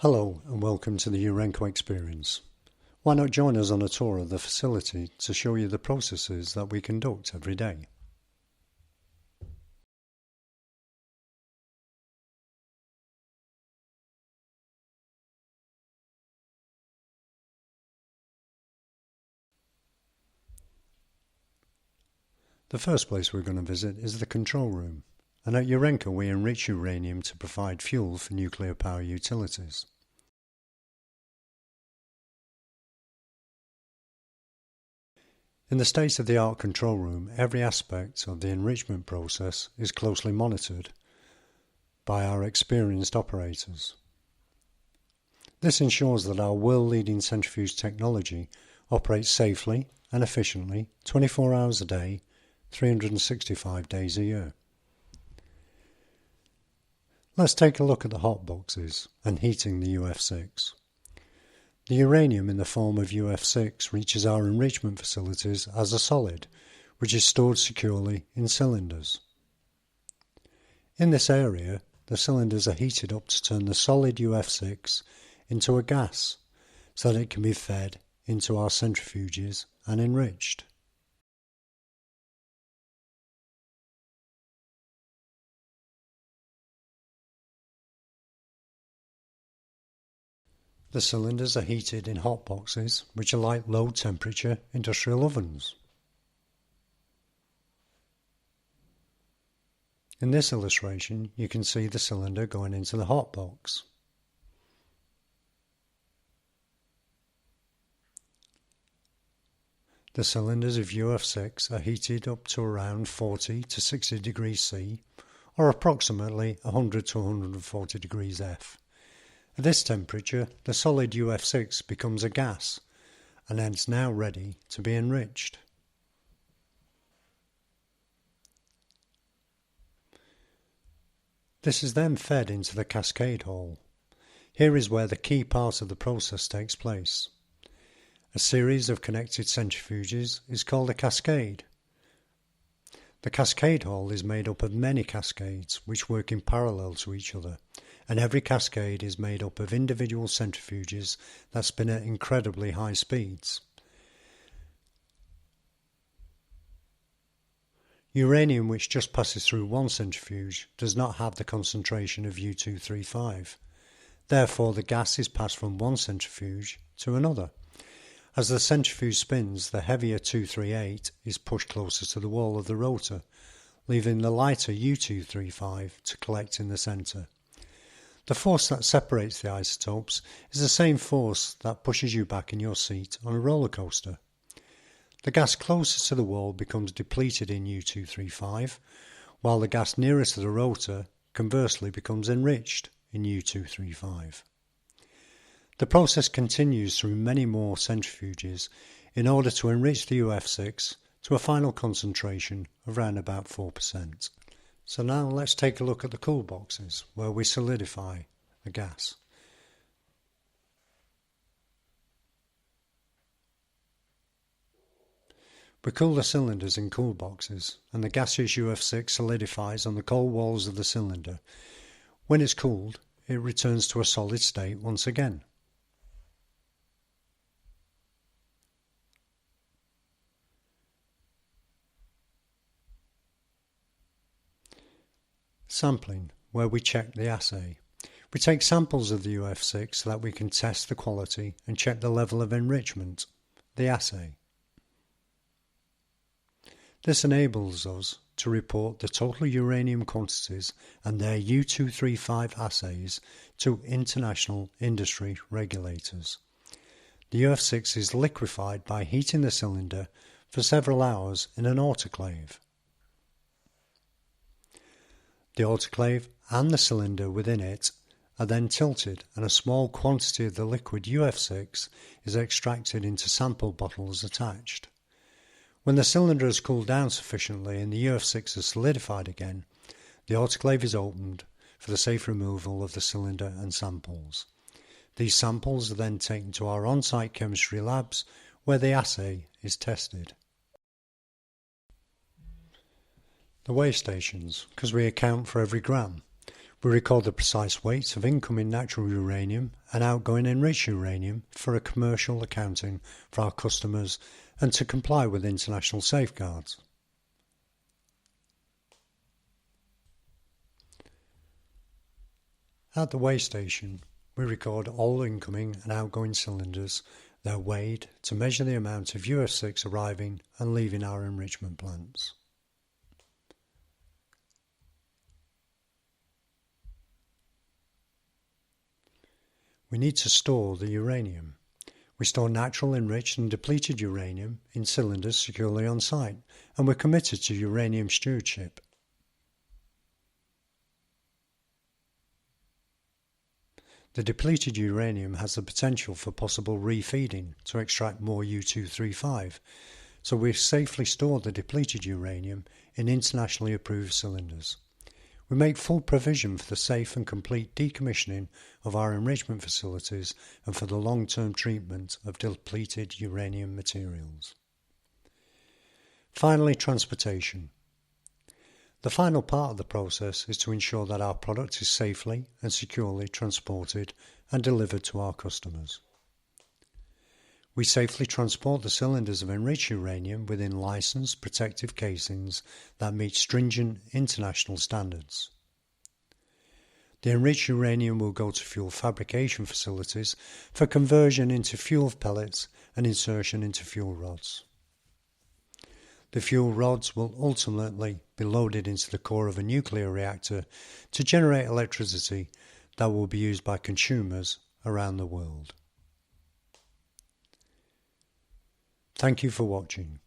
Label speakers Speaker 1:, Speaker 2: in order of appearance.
Speaker 1: Hello and welcome to the Urenco experience. Why not join us on a tour of the facility to show you the processes that we conduct every day. The first place we're going to visit is the control room, and at Urenco we enrich uranium to provide fuel for nuclear power utilities. In the state-of-the-art control room, every aspect of the enrichment process is closely monitored by our experienced operators. This ensures that our world-leading centrifuge technology operates safely and efficiently 24 hours a day, 365 days a year. Let's take a look at the hot boxes and heating the UF6. The uranium in the form of UF6 reaches our enrichment facilities as a solid, which is stored securely in cylinders. In this area, the cylinders are heated up to turn the solid UF6 into a gas, so that it can be fed into our centrifuges and enriched. The cylinders are heated in hot boxes, which are like low-temperature industrial ovens. In this illustration, you can see the cylinder going into the hot box. The cylinders of UF6 are heated up to around 40 to 60 degrees C, or approximately 100 to 140 degrees F. At this temperature, the solid UF6 becomes a gas and hence now ready to be enriched. This is then fed into the cascade hall. Here is where the key part of the process takes place. A series of connected centrifuges is called a cascade. The cascade hall is made up of many cascades which work in parallel to each other, and every cascade is made up of individual centrifuges that spin at incredibly high speeds. Uranium which just passes through one centrifuge does not have the concentration of U-235. Therefore, the gas is passed from one centrifuge to another. As the centrifuge spins, the heavier 238 is pushed closer to the wall of the rotor, leaving the lighter U-235 to collect in the centre. The force that separates the isotopes is the same force that pushes you back in your seat on a roller coaster. The gas closest to the wall becomes depleted in U-235, while the gas nearest to the rotor conversely becomes enriched in U-235. The process continues through many more centrifuges in order to enrich the UF6 to a final concentration of around about 4%. So now let's take a look at the cool boxes where we solidify the gas. We cool the cylinders in cool boxes and the gaseous UF6 solidifies on the cold walls of the cylinder. When it's cooled, it returns to a solid state once again. Sampling, where we check the assay. We take samples of the UF6 so that we can test the quality and check the level of enrichment, the assay. This enables us to report the total uranium quantities and their U-235 assays to international industry regulators. The UF6 is liquefied by heating the cylinder for several hours in an autoclave. The autoclave and the cylinder within it are then tilted and a small quantity of the liquid UF6 is extracted into sample bottles attached. When the cylinder has cooled down sufficiently and the UF6 is solidified again, the autoclave is opened for the safe removal of the cylinder and samples. These samples are then taken to our on-site chemistry labs where the assay is tested. The weigh stations, because we account for every gram. We record the precise weights of incoming natural uranium and outgoing enriched uranium for a commercial accounting for our customers and to comply with international safeguards. At the weigh station, we record all incoming and outgoing cylinders. They're weighed to measure the amount of UF6 arriving and leaving our enrichment plants. We need to store the uranium. We store natural enriched and depleted uranium in cylinders securely on site, and we're committed to uranium stewardship. The depleted uranium has the potential for possible refeeding to extract more U-235, so we safely store the depleted uranium in internationally approved cylinders. We make full provision for the safe and complete decommissioning of our enrichment facilities and for the long-term treatment of depleted uranium materials. Finally, transportation. The final part of the process is to ensure that our product is safely and securely transported and delivered to our customers. We safely transport the cylinders of enriched uranium within licensed protective casings that meet stringent international standards. The enriched uranium will go to fuel fabrication facilities for conversion into fuel pellets and insertion into fuel rods. The fuel rods will ultimately be loaded into the core of a nuclear reactor to generate electricity that will be used by consumers around the world. Thank you for watching.